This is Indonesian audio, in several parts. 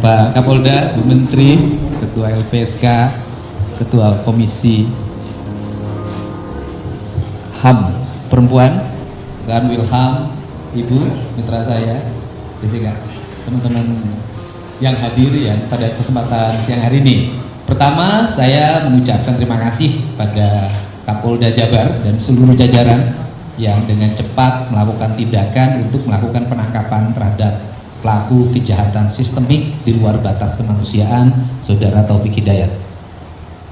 Pak Kapolda, Bu Menteri, Ketua LPSK, Ketua Komisi HAM Perempuan, Kang Wilham, Ibu, mitra saya, Jessica, teman-teman yang hadir ya pada kesempatan siang hari ini. Pertama, saya mengucapkan terima kasih pada Kapolda Jabar dan seluruh jajaran yang dengan cepat melakukan tindakan untuk melakukan penangkapan terhadap pelaku kejahatan sistemik di luar batas kemanusiaan, Saudara Taufik Hidayat.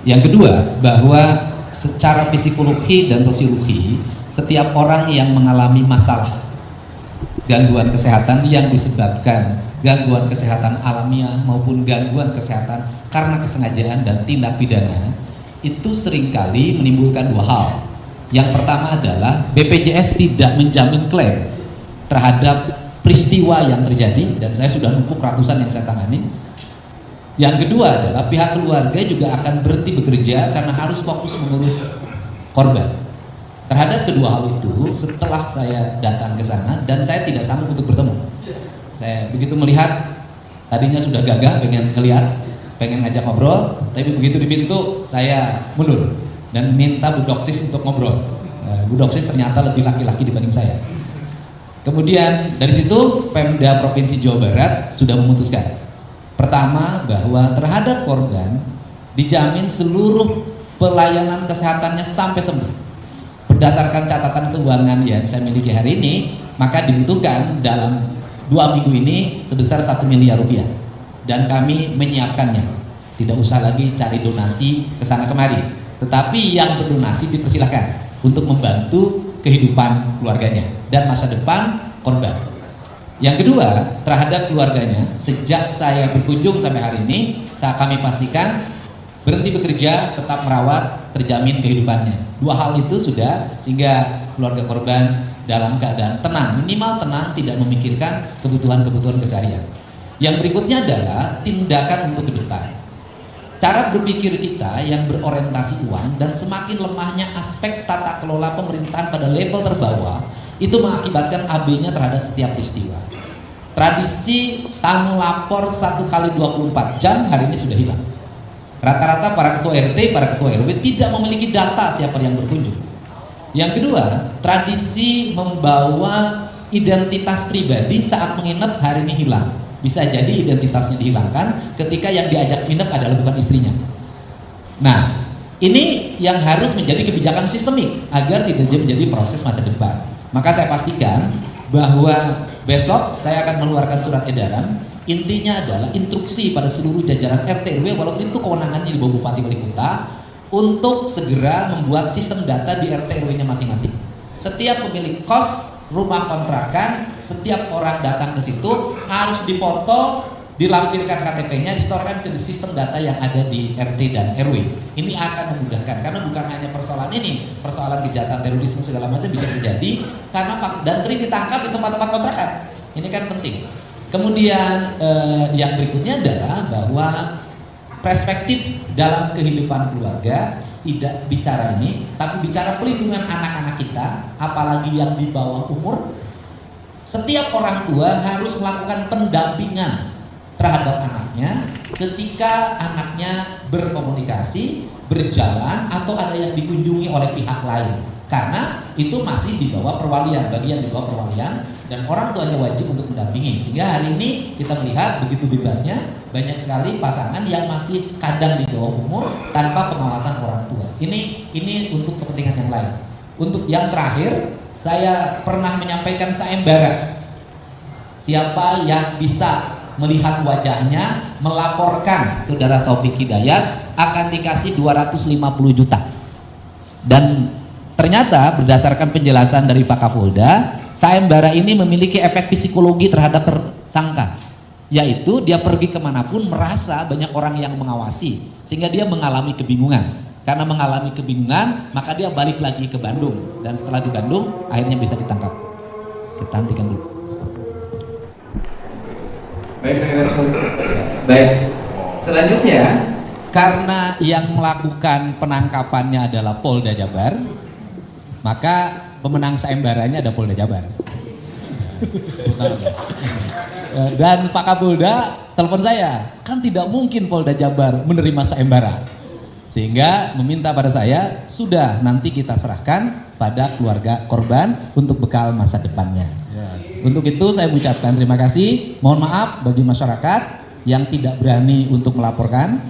Yang kedua, bahwa secara psikologi dan sosiologi, setiap orang yang mengalami masalah gangguan kesehatan yang disebabkan gangguan kesehatan alamiah maupun gangguan kesehatan karena kesengajaan dan tindak pidana, itu seringkali menimbulkan dua hal. Yang pertama adalah BPJS tidak menjamin klaim terhadap peristiwa yang terjadi, dan saya sudah numpuk ratusan yang saya tangani. Yang kedua adalah pihak keluarga juga akan berhenti bekerja karena harus fokus mengurus korban. Terhadap kedua hal itu, setelah saya datang ke sana dan saya tidak sanggup untuk bertemu. Saya begitu melihat, tadinya sudah gagah pengen ngelihat, pengen ngajak ngobrol, tapi begitu di pintu saya mundur dan minta Bu Doksis untuk ngobrol. Bu Doksis ternyata lebih laki-laki dibanding saya. Kemudian dari situ Pemda Provinsi Jawa Barat sudah memutuskan, pertama, bahwa terhadap korban dijamin seluruh pelayanan kesehatannya sampai sembuh. Berdasarkan catatan keuangan yang saya miliki hari ini, maka dibutuhkan dalam 2 minggu ini sebesar 1 miliar rupiah, dan kami menyiapkannya. Tidak usah lagi cari donasi ke sana kemari, tetapi yang berdonasi dipersilahkan untuk membantu kehidupan keluarganya dan masa depan korban. Yang kedua, terhadap keluarganya, sejak saya berkunjung sampai hari ini, kami pastikan berhenti bekerja, tetap merawat, terjamin kehidupannya. Dua hal itu sudah, sehingga keluarga korban dalam keadaan tenang, minimal tenang, tidak memikirkan kebutuhan-kebutuhan keseharian. Yang berikutnya adalah tindakan untuk ke depan. Cara berpikir kita yang berorientasi uang dan semakin lemahnya aspek tata kelola pemerintahan pada level terbawah itu mengakibatkan AB-nya terhadap setiap peristiwa. Tradisi tamu lapor 1 kali 24 jam hari ini sudah hilang. Rata-rata para ketua RT, para ketua RW tidak memiliki data siapa yang berkunjung. Yang kedua, tradisi membawa identitas pribadi saat menginap hari ini hilang. Bisa jadi identitasnya dihilangkan ketika yang diajak nginep adalah bukan istrinya. Nah, ini yang harus menjadi kebijakan sistemik agar tidak menjadi proses masa depan. Maka saya pastikan bahwa besok saya akan mengeluarkan surat edaran. Intinya adalah instruksi pada seluruh jajaran RT RW, walaupun itu kewenangannya di bawah Bupati Wali Kota, untuk segera membuat sistem data di RT RW-nya masing-masing. Setiap pemilik kos, rumah kontrakan, setiap orang datang ke situ harus difoto, dilampirkan KTP-nya, distorkan ke sistem data yang ada di RT dan RW. Ini akan memudahkan, karena bukan hanya persoalan ini, persoalan kejahatan terorisme segala macam bisa terjadi karena dan sering ditangkap di tempat-tempat kontrakan. Ini kan penting. Kemudian yang berikutnya adalah bahwa perspektif dalam kehidupan keluarga tidak bicara ini, tapi bicara pelindungan anak-anak kita, apalagi yang di bawah umur. Setiap orang tua harus melakukan pendampingan terhadap anaknya ketika anaknya berkomunikasi, berjalan, atau ada yang dikunjungi oleh pihak lain. Karena itu masih di bawah perwalian, bagian di bawah perwalian, dan orang tuanya wajib untuk mendampingi. Sehingga hari ini kita melihat begitu bebasnya banyak sekali pasangan yang masih kadang di bawah umur tanpa pengawasan orang tua. Ini untuk kepentingan yang lain. Untuk yang terakhir, saya pernah menyampaikan sayembara. Siapa yang bisa melihat wajahnya, melaporkan Saudara Taufik Hidayat, akan dikasih 250 juta. Dan ternyata berdasarkan penjelasan dari Pak Kapolda, sayembara ini memiliki efek psikologi terhadap tersangka, yaitu dia pergi kemanapun merasa banyak orang yang mengawasi, sehingga dia mengalami kebingungan. Karena mengalami kebingungan, maka dia balik lagi ke Bandung, dan setelah di Bandung akhirnya bisa ditangkap. Kita hentikan dulu. Baik, selanjutnya, karena yang melakukan penangkapannya adalah Polda Jabar, maka pemenang sayembaranya ada Polda Jabar. Dan Pak Kapolda telepon saya, kan tidak mungkin Polda Jabar menerima sayembara. Sehingga meminta pada saya, sudah nanti kita serahkan pada keluarga korban untuk bekal masa depannya. Untuk itu saya mengucapkan terima kasih, mohon maaf bagi masyarakat yang tidak berani untuk melaporkan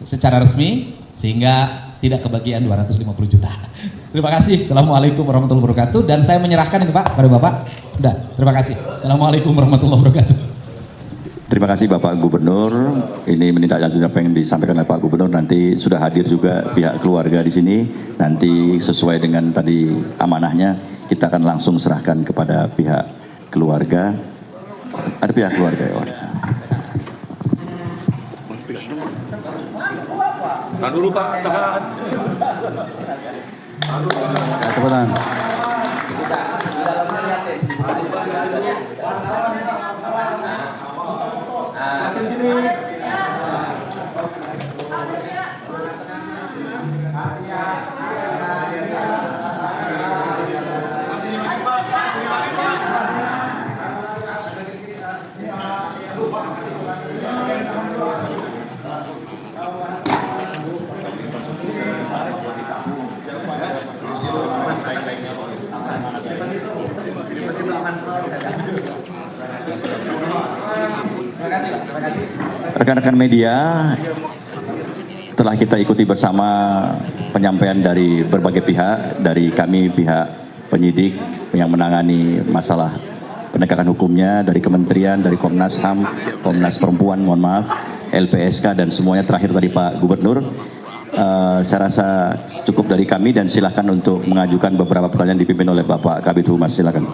secara resmi, sehingga tidak kebagian 250 juta. Terima kasih. Assalamualaikum warahmatullahi wabarakatuh. Dan saya menyerahkan ke Pak, pada Bapak. Sudah, terima kasih. Assalamualaikum warahmatullahi wabarakatuh. Terima kasih Bapak Gubernur. Ini menindaklanjuti apa yang disampaikan oleh Pak Gubernur. Nanti sudah hadir juga pihak keluarga di sini. Nanti sesuai dengan tadi amanahnya, kita akan langsung serahkan kepada pihak keluarga. Ada pihak keluarga ya? Tahan dulu Pak, tahan. Cepetan. Makin sini. Rekan-rekan media, telah kita ikuti bersama penyampaian dari berbagai pihak, dari kami pihak penyidik yang menangani masalah penegakan hukumnya, dari kementerian, dari Komnas HAM, Komnas Perempuan, mohon maaf, LPSK, dan semuanya. Terakhir tadi Pak Gubernur. Saya rasa cukup dari kami, dan silakan untuk mengajukan beberapa pertanyaan dipimpin oleh Bapak Kabid Humas. Silakan.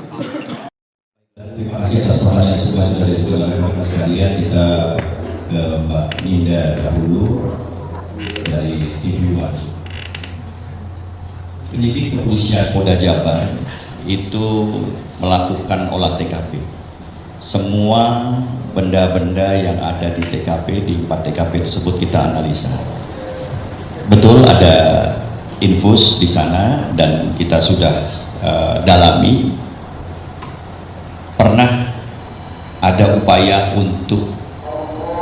Terima kasih atas pertanyaan semua sudah dilakukan oleh Bapak sekalian. Kita ke Mbak Ninda dahulu dari TV One. Penyidik kepolisian Polda Jabar itu melakukan olah TKP. Semua benda-benda yang ada di TKP, di 4 TKP tersebut kita analisa. Betul ada infus di sana dan kita sudah dalami. Pernah ada upaya untuk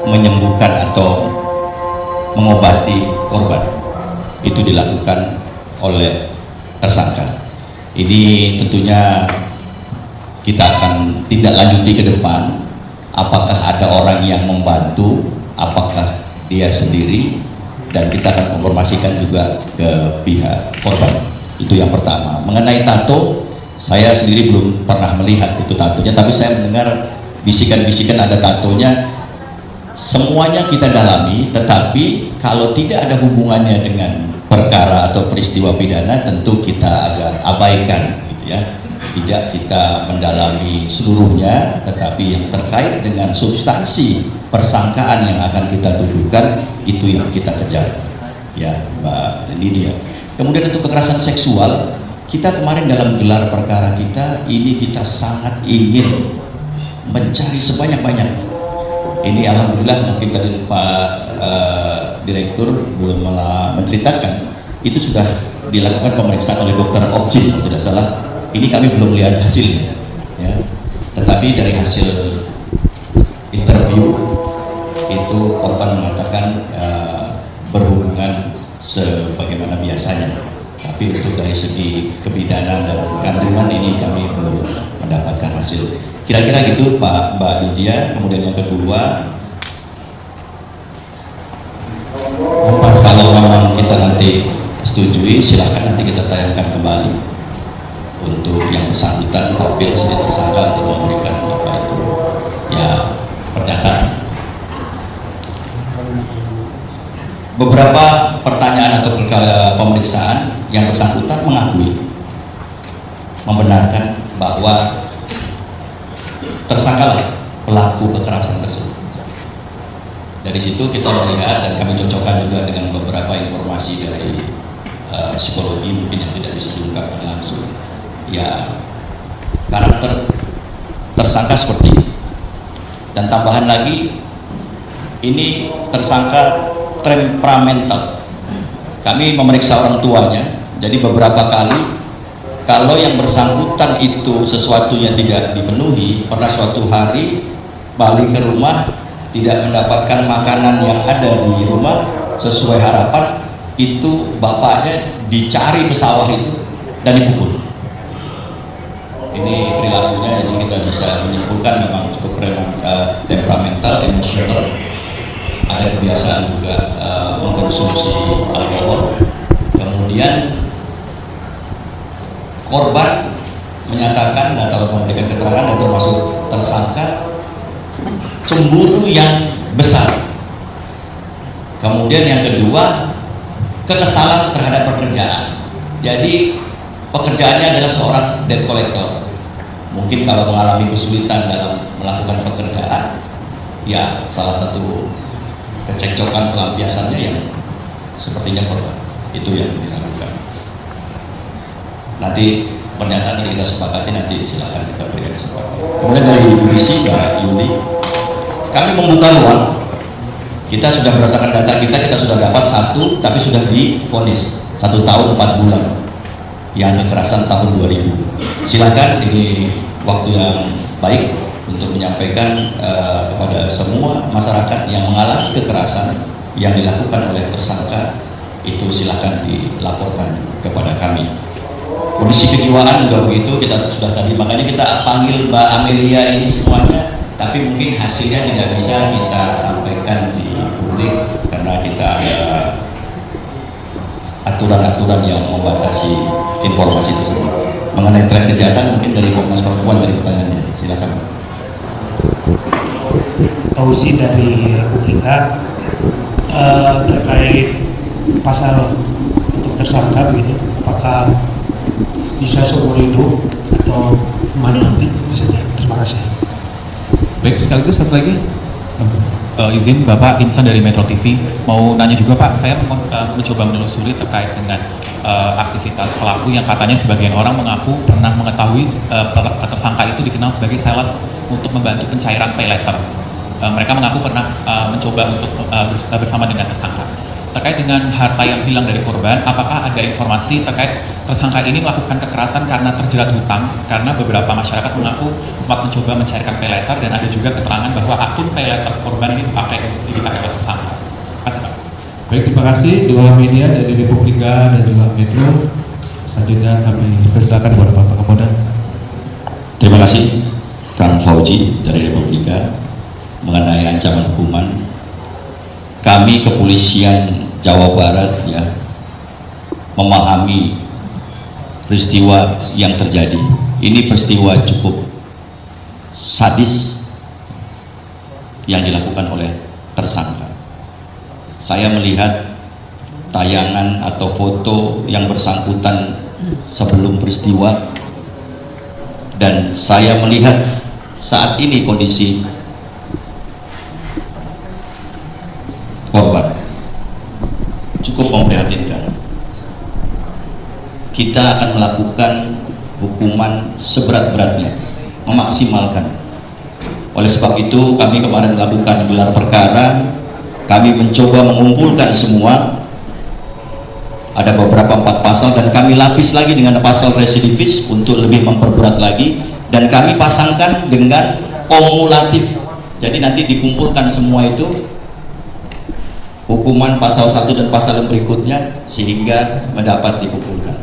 menyembuhkan atau mengobati korban, itu dilakukan oleh tersangka. Ini tentunya kita akan tindak lanjuti ke depan, apakah ada orang yang membantu, apakah dia sendiri, dan kita akan konfirmasikan juga ke pihak korban. Itu yang pertama. Mengenai tato, saya sendiri belum pernah melihat itu tatonya, tapi saya mendengar bisikan-bisikan ada tatonya. Semuanya kita dalami, tetapi kalau tidak ada hubungannya dengan perkara atau peristiwa pidana, tentu kita agak abaikan, gitu ya. Tidak kita mendalami seluruhnya, tetapi yang terkait dengan substansi persangkaan yang akan kita tuduhkan, itu yang kita kejar, ya Mbak Lydia. Kemudian untuk kekerasan seksual, kita kemarin dalam gelar perkara kita, ini kita sangat ingin mencari sebanyak-banyak. Ini alhamdulillah, mungkin tadi Pak Direktur belum menceritakan, itu sudah dilakukan pemeriksaan oleh dokter objin kalau tidak salah. Ini kami belum lihat hasilnya, ya. Tetapi dari hasil interview itu korban mengatakan berhubungan sebagaimana biasanya. Tapi untuk dari segi kebidanan dan kandungan ini kami belum mendapatkan hasil. Kira-kira gitu Mbak Lydia. Kemudian yang kedua, kalau memang kita nanti setujui, silahkan nanti kita tayangkan kembali untuk yang bersangkutan tampil sebagai tersangka untuk memberikan apa itu ya pernyataan. Beberapa pertanyaan atau pemeriksaan yang bersangkutan mengakui, membenarkan bahwa tersangkalah pelaku kekerasan tersebut. Dari situ kita melihat dan kami cocokkan juga dengan beberapa informasi dari psikologi mungkin yang tidak bisa diungkapkan langsung. Ya, karakter tersangka seperti ini. Dan tambahan lagi, ini tersangka temperamental. Kami memeriksa orang tuanya, jadi beberapa kali kalau yang bersangkutan itu sesuatu yang tidak dipenuhi, pernah suatu hari balik ke rumah tidak mendapatkan makanan yang ada di rumah sesuai harapan, itu bapaknya dicari ke sawah itu dan dipukul. Ini perilakunya, jadi kita bisa menyimpulkan memang cukup temperamental, emosional, ada kebiasaan juga mengkonsumsi alkohol. Kemudian korban menyatakan atau memberikan keterangan dan termasuk tersangka cemburu yang besar. Kemudian yang kedua, kekesalan terhadap pekerjaan. Jadi pekerjaannya adalah seorang debt collector. Mungkin kalau mengalami kesulitan dalam melakukan pekerjaan, ya salah satu kecekcokan pelampiasannya yang sepertinya korban. Itu yang dilakukan. Nanti pernyataan yang kita sepakati, nanti silakan kita berikan kesempatan. Kemudian dari divisi Mbak Yuni, kami membuka ruang. Kita sudah berdasarkan data kita sudah dapat 1, tapi sudah divonis 1 tahun 4 bulan yang kekerasan tahun 2000. Silakan, ini waktu yang baik untuk menyampaikan kepada semua masyarakat yang mengalami kekerasan yang dilakukan oleh tersangka itu, silakan dilaporkan kepada kami. Kondisi kejiwaan juga begitu, kita sudah tadi, makanya kita panggil Mbak Amelia ini semuanya, tapi mungkin hasilnya tidak bisa kita sampaikan di publik karena kita ada aturan-aturan yang membatasi informasi tersebut. Mengenai tren kejahatan, mungkin dari Komnas Perempuan dari pertanyaannya, silakan. Fauzi dari Republika, terkait pasal untuk tersangka begitu, apakah bisa seumur hidup atau mana nanti? Itu saja. Terima kasih. Baik, sekaligus satu lagi izin Bapak Insan dari Metro TV mau nanya juga Pak, saya mencoba menelusuri terkait dengan aktivitas pelaku yang katanya sebagian orang mengaku pernah mengetahui tersangka itu dikenal sebagai sales untuk membantu pencairan pay letter. Mereka mengaku pernah mencoba untuk bersama dengan tersangka. Terkait dengan harta yang hilang dari korban, apakah ada informasi terkait tersangka ini melakukan kekerasan karena terjerat hutang? Karena beberapa masyarakat mengaku sempat mencoba mencairkan pay letter dan ada juga keterangan bahwa akun pay letter korban ini dipakai oleh tersangka. Terima kasih Pak. Baik, terima kasih dua media dari Republika dan juga Metro. Selanjutnya kami persilakan kepada Bapak Kapolda. Terima kasih Kang Fauzi dari Republika. Mengenai ancaman hukuman, kami kepolisian Jawa Barat ya memahami peristiwa yang terjadi. Ini peristiwa cukup sadis yang dilakukan oleh tersangka. Saya melihat tayangan atau foto yang bersangkutan sebelum peristiwa, dan saya melihat saat ini kondisi korban cukup memprihatinkan. Kita akan melakukan hukuman seberat-beratnya, memaksimalkan. Oleh sebab itu kami kemarin melakukan gelar perkara, kami mencoba mengumpulkan semua, ada beberapa 4 pasal, dan kami lapis lagi dengan pasal residivis untuk lebih memperberat lagi, dan kami pasangkan dengan kumulatif. Jadi nanti dikumpulkan semua itu hukuman pasal 1 dan pasal yang berikutnya sehingga mendapat dikumpulkan.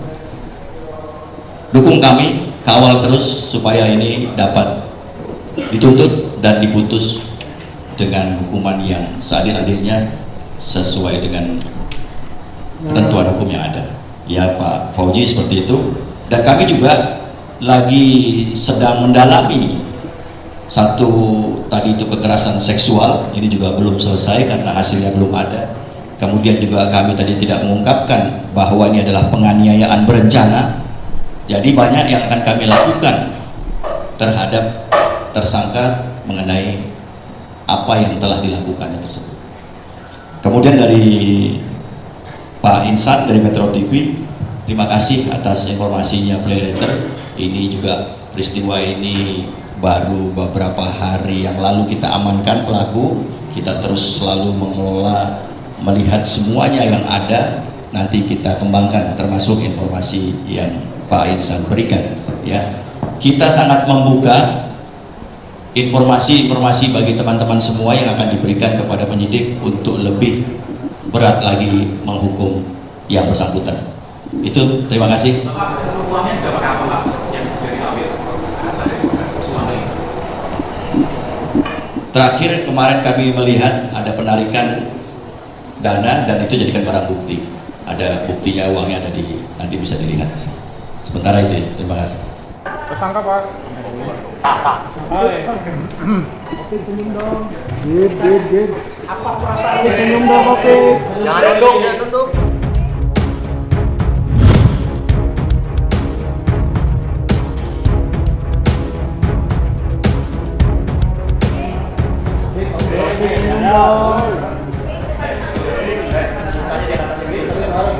Dukung kami, kawal terus supaya ini dapat dituntut dan diputus dengan hukuman yang seadil-adilnya sesuai dengan ketentuan hukum yang ada. Ya Pak Fauzi, seperti itu. Dan kami juga lagi sedang mendalami satu tadi itu kekerasan seksual, ini juga belum selesai karena hasilnya belum ada. Kemudian juga kami tadi tidak mengungkapkan bahwa ini adalah penganiayaan berencana. Jadi banyak yang akan kami lakukan terhadap tersangka mengenai apa yang telah dilakukannya tersebut. Kemudian dari Pak Insan dari Metro TV, terima kasih atas informasinya play letter. Ini juga peristiwa ini baru beberapa hari yang lalu kita amankan pelaku. Kita terus selalu mengelola, melihat semuanya yang ada, nanti kita kembangkan termasuk informasi yang Pak Insan berikan ya. Kita sangat membuka informasi-informasi bagi teman-teman semua yang akan diberikan kepada penyidik untuk lebih berat lagi menghukum yang bersangkutan. Itu, terima kasih. Terakhir kemarin kami melihat ada penarikan dana dan itu jadikan barang bukti. Ada buktinya, uangnya ada di, nanti bisa dilihat. Sementara itu ya, terima kasih. Tersangka Pak. Senyum dong. Apa perasaannya senyum dong, Oke? Jangan nunduk, jangan nunduk.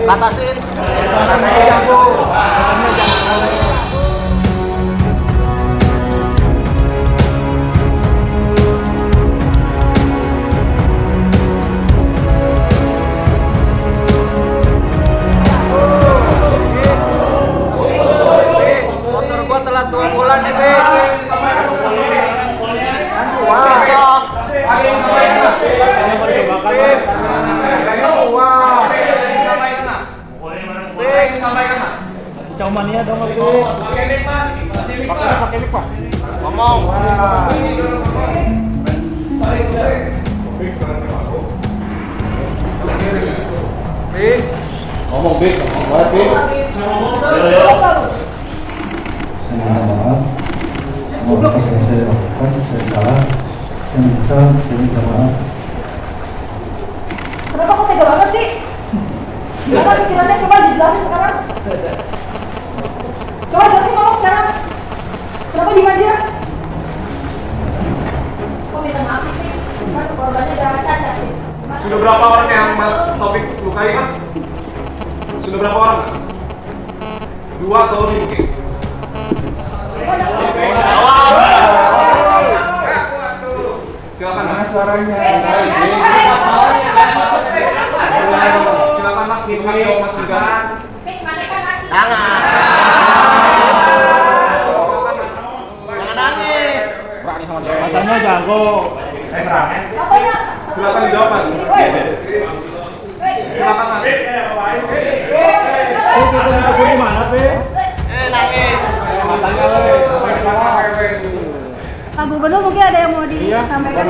Batasin. Motor gua telat 2 bulan nih, Be. Mania dong aku. Pakai mic, Pak. Ngomong. Ngomong, Bik. Ngomong, Bik. Saya minta maaf. Semua atas yang saya lakukan, saya salah. Saya menyesal, saya minta maaf. Kenapa kok tega banget sih? Gimana pikirannya? Coba dijelasin sekarang. Coba jelasin ngomong sekarang. Kenapa diem aja? Kok minta maaf sih? Kan korbannya udah cacat sih. Sudah berapa orang yang Mas Taufik lukai, Mas? Sudah berapa orang? 2 atau lebih mungkin? Silakan Mas. Suaranya. Silakan Mas, jawab Mas juga. Jangan nangis. Katanya jago. Silakan dijawab Mas. Silakan Mas. Itu gimana, Be? Nangis. Pak Gubernur mungkin ada yang mau disampaikan.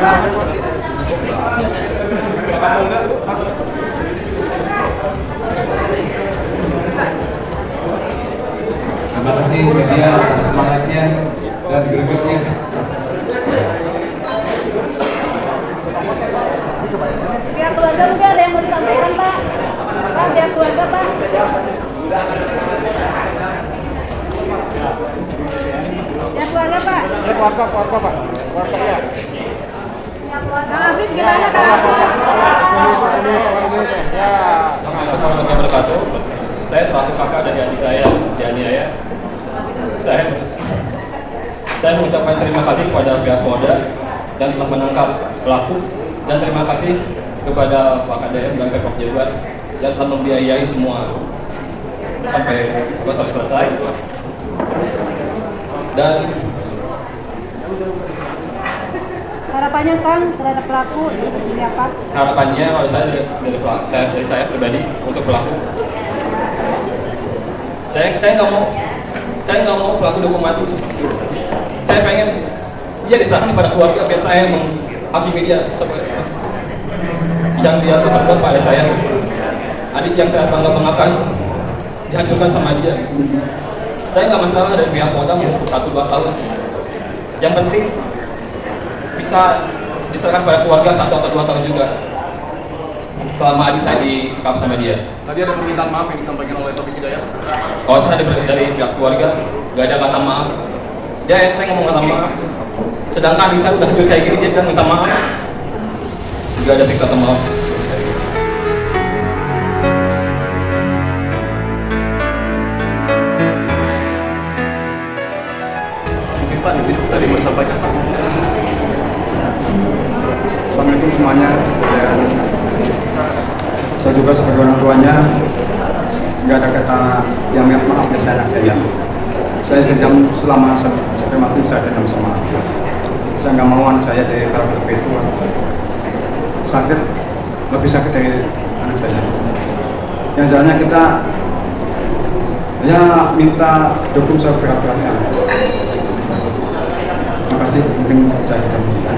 Terima kasih media atas semangatnya dan gregetnya. Pihak keluarga mungkin ada yang mau disampaikan, Pak. Pak, pihak keluarga, Pak. Pihak keluarga, Pak. Keluarga Pak. Keluarga ya. Kang Afif gimana, Kang? Ya. Assalamualaikum warahmatullahi wabarakatuh. Saya selaku kakak dari adik saya dianiaya. Saya mengucapkan terima kasih kepada pihak Polda dan telah menangkap pelaku, dan terima kasih kepada Pak KDM dan Pemprov Jabar yang telah membiayai semua sampai selesai. Dan Harapannya, Kang, terhadap pelaku ini apa? harapannya kalau dari saya pribadi untuk pelaku, saya nggak mau pelaku dihukum mati. Saya pengen dia diserahkan kepada keluarga biar saya menghakimi dia yang dia perbuat pada saya. Adik yang saya bangga-banggakan dihancurkan sama dia. Saya nggak masalah dari pihak Polda menghukum 1-2 tahun. Yang penting bisa diserahkan pada keluarga 1 atau 2 tahun juga. Selama adik saya disekap sama dia. Tadi ada permintaan maaf yang disampaikan oleh Taufik Hidayat. Kalau saya dari pihak keluarga, nggak ada kata maaf. Dia enteng ngomong kata maaf. Sedangkan adik saya udah hancur kayak gini, dia bilang minta maaf. Nggak ada kata maaf. Mungkin Pak di situ tadi mau disampaikan Pak. Assalamualaikum semuanya. Saya juga sebagai orang tuanya nggak ada kata yang minta maaf ya saya. Saya dendam selama sampai mati, saya dendam sama. Saya nggak mau anak saya dari KPP itu sakit, lebih sakit dari anak saya. Yang jalannya kita ya minta dukung seberat-beratnya. Terima kasih, mungkin saya bisa menunjukkan.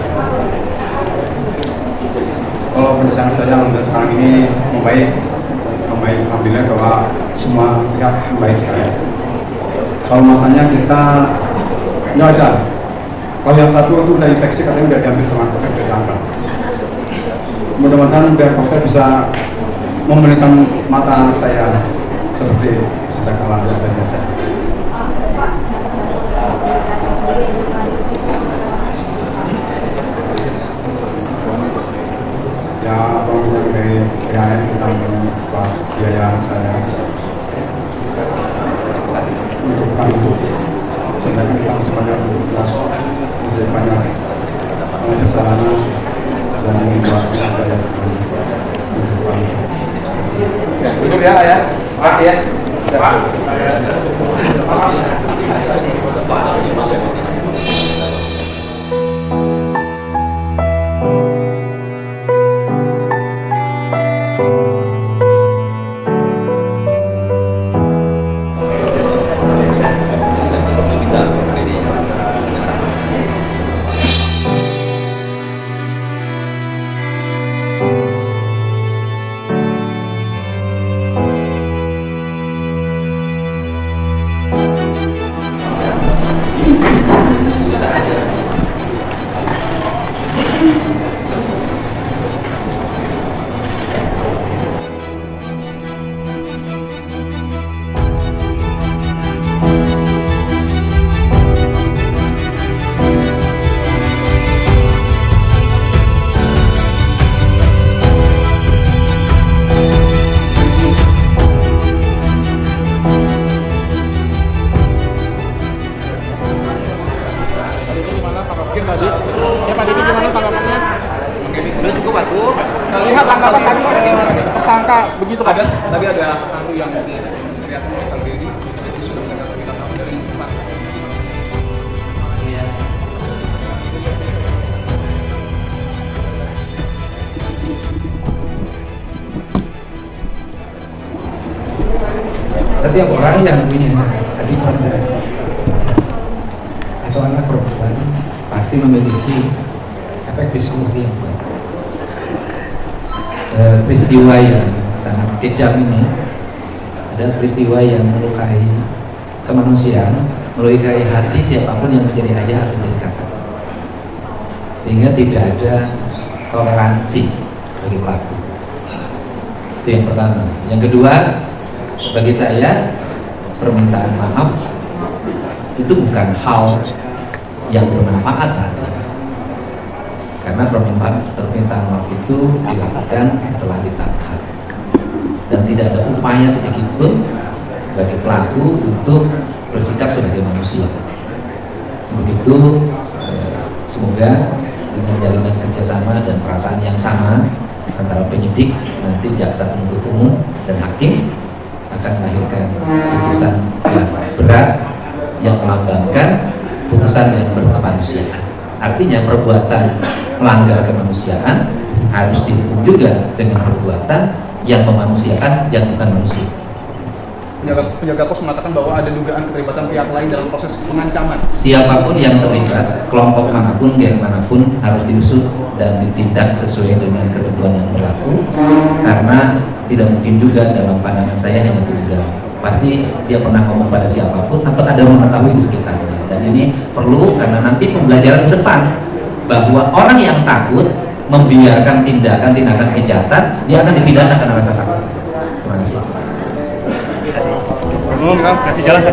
Kalau penjelasan saya untuk sekarang ini membaik, alhamdulillah bahwa semua pihak membaik sekali. Kalau matanya kita nggak ada. Kalau yang satu itu udah infeksi, katanya udah diambil sama dokter, udah diangkat. Mudah-mudahan biar dokter bisa memberikan mata saya seperti sudah kalah dan biasa. Ya, tolong dari PHN kita buat biaya anak saya untuk itu. Sehingga kita masih banyak masih banyak perjalanan dan membuat saya seperti Duduk ya, ya. Makasih ya. Lihat tanggapan tadi tersangka begitu Pak. Tadi ada anu yang teriak Kang Deddy, jadi sudah mendengar pernyataan dari tersangka. Setiap orang yang punya adik perempuan atau anak perempuan pasti memiliki efek psikologi yang baik. Peristiwa yang sangat kejam ini adalah peristiwa yang melukai kemanusiaan, melukai hati siapapun yang menjadi ayah atau menjadi kakak, sehingga tidak ada toleransi bagi pelaku. Itu yang pertama. Yang kedua, bagi saya permintaan maaf itu bukan hal yang bermanfaat saat ini, karena permintaan maaf itu dilakukan setelah ditangkap dan tidak ada upaya sedikit pun bagi pelaku untuk bersikap sebagai manusia. Untuk itu semoga dengan jalinan kerjasama dan perasaan yang sama antara penyidik, nanti jaksa penuntut umum dan hakim akan melahirkan putusan yang berat yang melambangkan putusan yang berkemanusiaan. Artinya perbuatan melanggar kemanusiaan harus dihukum juga dengan perbuatan yang memanusiakan yang bukan manusia. Penjaga pos mengatakan bahwa ada dugaan keterlibatan pihak lain dalam proses pengancaman. Siapapun yang terlibat, kelompok manapun, geng manapun harus diusut dan ditindak sesuai dengan ketentuan yang berlaku, karena tidak mungkin juga dalam pandangan saya hanya tunggal. Pasti dia pernah ngomong pada siapapun atau ada mengetahui di sekitarnya, dan ini perlu karena nanti pembelajaran ke depan bahwa orang yang takut membiarkan tindakan kejahatan, dia akan dipidana karena rasa takut. Terima kasih. Kasih jalan.